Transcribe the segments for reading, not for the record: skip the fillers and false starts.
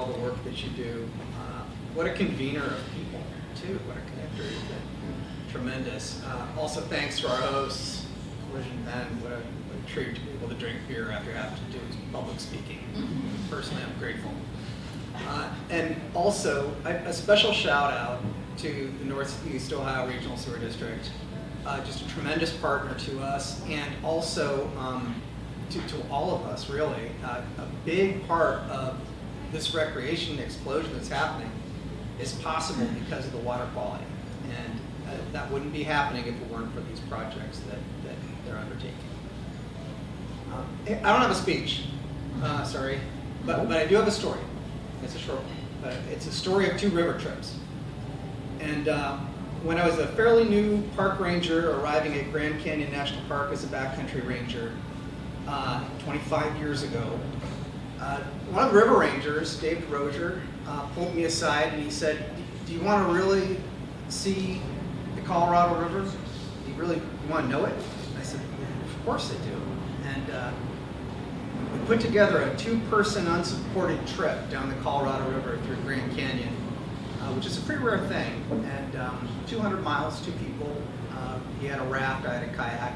all the work that you do. What a convener of people, too. What a connector you've been. Tremendous. Also, thanks to our hosts, Collision Ben. What a treat to be able to drink beer after having to do public speaking. Personally, I'm grateful. And also, a special shout out to the Northeast Ohio Regional Sewer District. Just a tremendous partner to us, and also to all of us, really. A big part of this recreation explosion that's happening is possible because of the water quality. And that wouldn't be happening if it weren't for these projects that they're undertaking. I don't have a speech, sorry, but I do have a story. It's a short one. It's a story of 2 river trips. And when I was a fairly new park ranger arriving at Grand Canyon National Park as a backcountry ranger 25 years ago, one of the river rangers, Dave Rozier, pulled me aside and he said, do you want to really see the Colorado River? Do you want to know it? And I said, of course I do. And we put together a 2-person unsupported trip down the Colorado River through Grand Canyon, which is a pretty rare thing. And 200 miles, 2 people. He had a raft, I had a kayak.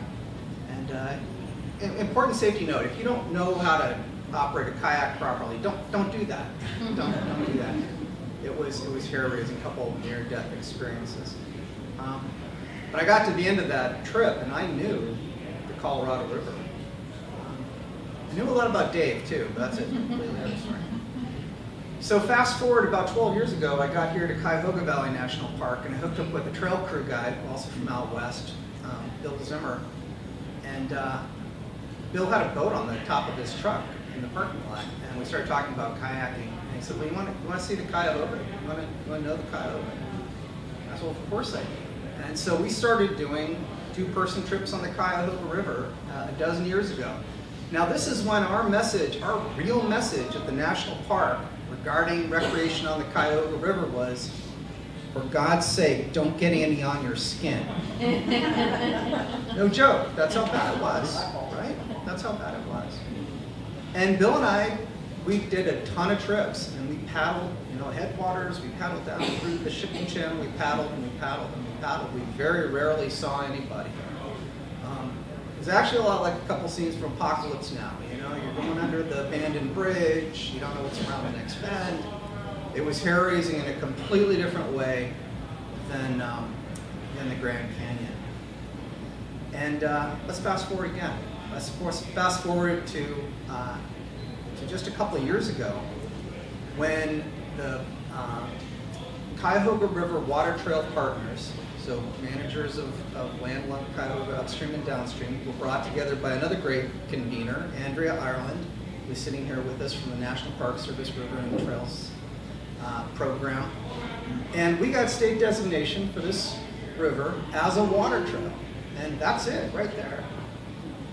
And important safety note: if you don't know how to operate a kayak properly, don't do that. don't do that. It was hair-raising, a couple of near-death experiences. But I got to the end of that trip, and I knew the Colorado River. I knew a lot about Dave, too, but that's a completely other story. So fast forward about 12 years ago, I got here to Cuyahoga Valley National Park, and I hooked up with a trail crew guide, also from out west, Bill Zimmer. And Bill had a boat on the top of his truck in the parking lot, and we started talking about kayaking. And he said, well, you want to see the Cuyahoga? You want to know the Cuyahoga? I said, well, of course I do. And so we started doing 2-person trips on the Cuyahoga River a dozen years ago. Now this is when our message, our real message at the national park regarding recreation on the Cuyahoga River was, for God's sake, don't get any on your skin. No joke, that's how bad it was, right? That's how bad it was. And Bill and I, we did a ton of trips, and we paddled, headwaters, we paddled down through the shipping channel, we paddled and we paddled and we paddled. We very rarely saw anybody. It's actually a lot like a couple scenes from Apocalypse Now. You're going under the abandoned bridge, you don't know what's around the next bend. It was hair-raising in a completely different way than the Grand Canyon. And let's fast forward again. Let's fast forward to just a couple of years ago, when the Cuyahoga River Water Trail Partners, so managers of land along Cuyahoga upstream and downstream, were brought together by another great convener, Andrea Ireland, who's sitting here with us from the National Park Service River and Trails program. And we got state designation for this river as a water trail. And that's it, right there.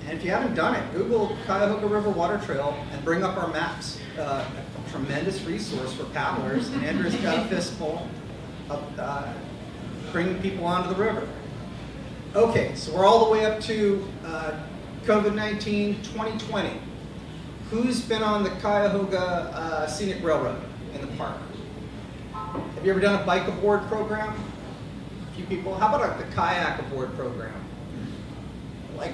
And if you haven't done it, Google Cuyahoga River Water Trail and bring up our maps. A tremendous resource for paddlers. And Andrea's got a fistful of bringing people onto the river. Okay, so we're all the way up to COVID-19 2020. Who's been on the Cuyahoga Scenic Railroad in the park? Have you ever done a bike aboard program? A few people. How about the kayak aboard program? Like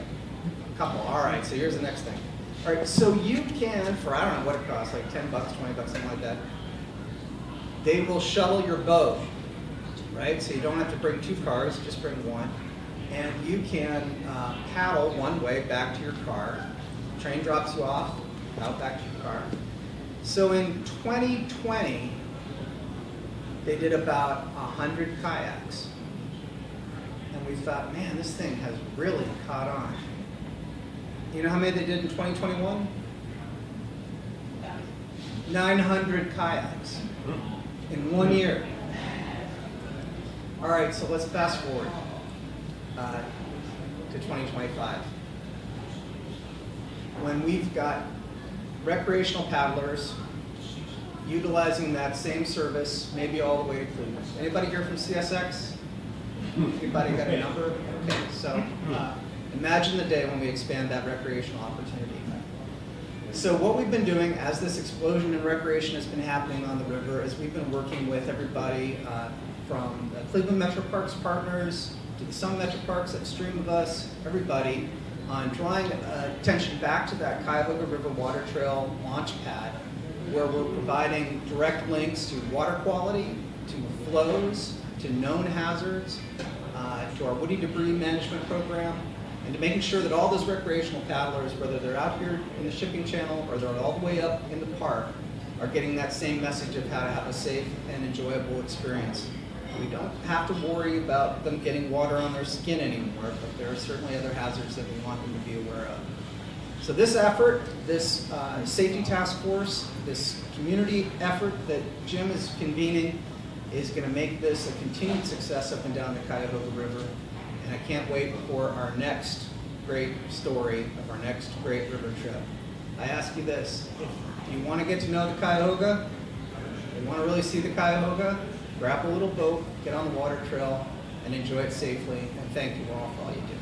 a couple. All right, so here's the next thing. All right, so you can, for I don't know what it costs, like $10, $20, something like that. They will shuttle your boat, right? So you don't have to bring 2 cars, just bring one. And you can paddle one way back to your car. Train drops you off, out back to your car. So in 2020, they did about 100 kayaks. And we thought, man, this thing has really caught on. You know how many they did in 2021? 900 kayaks in 1 year. All right, so let's fast forward to 2025. When we've got recreational paddlers utilizing that same service, maybe all the way to Cleveland. Anybody here from CSX? Anybody got a number? Okay, so imagine the day when we expand that recreational opportunity. So what we've been doing as this explosion in recreation has been happening on the river is we've been working with everybody from the Cleveland Metro Parks partners to the Sun Metro Parks upstream of us, everybody, on drawing attention back to that Cuyahoga River Water Trail launch pad, where we're providing direct links to water quality, to flows, to known hazards, to our woody debris management program, and to making sure that all those recreational paddlers, whether they're out here in the shipping channel or they're all the way up in the park, are getting that same message of how to have a safe and enjoyable experience. We don't have to worry about them getting water on their skin anymore, but there are certainly other hazards that we want them to be aware of. So this effort, this safety task force, this community effort that Jim is convening is going to make this a continued success up and down the Cuyahoga River. And I can't wait for our next great story of our next great river trip. I ask you this, if you want to get to know the Cuyahoga, if you want to really see the Cuyahoga, grab a little boat, get on the water trail, and enjoy it safely. And thank you all for all you do.